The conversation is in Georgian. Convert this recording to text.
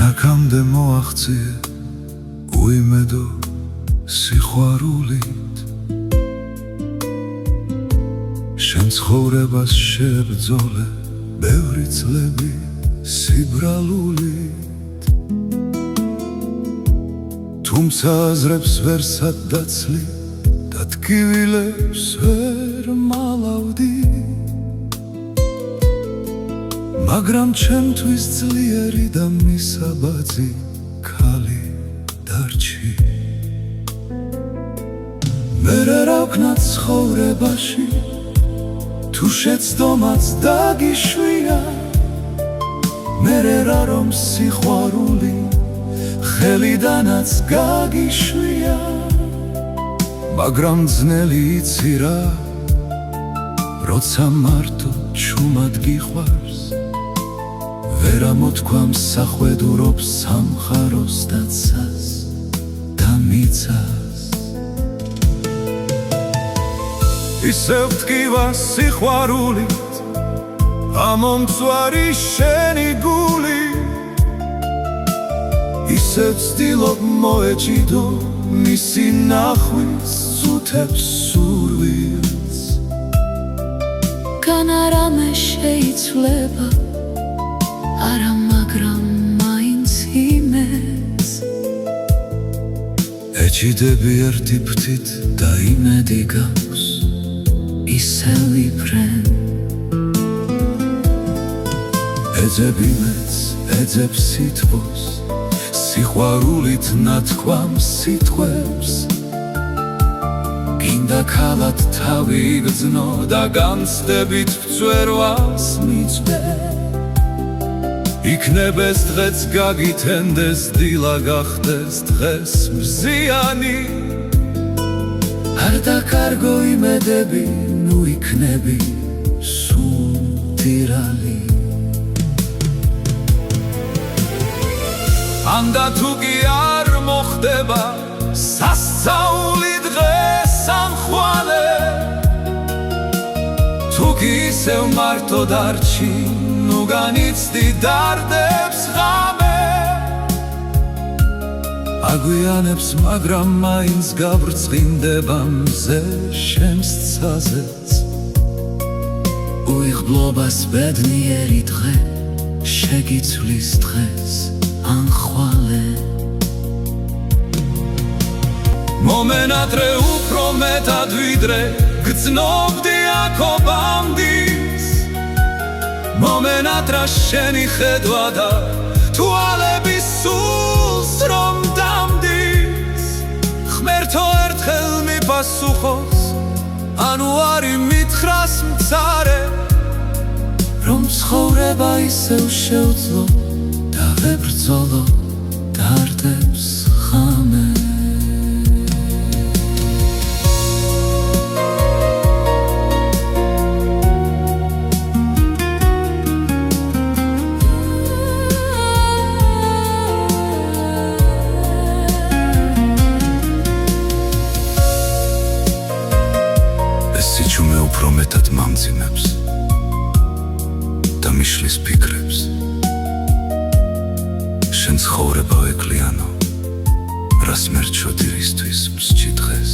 აქამდე მოაღწია უიმედო სიყვარულით შენ ცხოვრებას შებრძოლე ბევრი წლები სიბრალულით თუმცა აზრებს ვერ სადაცლი და ტკივილებს ვერ მალავდი მაგრამ ჩემთვის ძლიერი და მისაბაძი ქალი დარჩი ვერ არ ავქნა ცხოვრებაში თუ შეცდომაც დაგიშვია მერე რა რომ სიყვარული ხელიდანაც გაგიშვია მაგრამ ძნელი იცი რა როცა მარტო ჩუმად გიყვარს ვერ ამოთქვამს სახვედურობს სამხაროს და ცას და მიწას ისევ ტკივა სიყვარულით ამომწვარი შენი გული ისევ ვცდილობ მოეჭიდო მისი ნახვის წუთებს სურვილს კან არამე შეიცვლება არა მაგრამ მაინც იმეს ეჭიდები ერთი ფრთით და იმედი გაქვს ისევ იფრენ ეძებ იმედს ეძებ სითბოს სიყვარულით ნათქვამს სიტყვებს გინდა ქალად თავი იგრძნო და განცდებით ვწვერვას მიწვე იქნებეს დღეც გაგითენდეს დილა გახდეს დღეს მზიანი არ დაკარგო იმედები ნუ იქნები სუნთირალი ანდა თუ კი არ მოხდება სასწაული დღეს ამხვალე თუ კი ისევ მარტო დარჩი ნუ განიცდი დარდებს ღამე აგვიანებს მაგრამ მაინც გაბრწყინდება მზე შენს ცაზეც უიღბლობას ბედნიერი დღე შეგიცვლის დღეს ანხვალე მომენატრე უფრო მეტად ვიდრე გრძნობდი აქობამდის მომენატრა შენი ხედვა და თვალები სულს რომ დამდის ღმერთო ერთხელ მიპასუხოს ანუ არ იმითხრას მცარე რომ ცხოვრება ისევ შევძლო და ვებრძოლო დარდებს ღამე სიჩუმე უფრო მეტად მამძიმებს და მიშლის ფიქრებს შენ ცხოვრება ეკლიანო რას მერჩოდი რისთვის მსჯი დღეს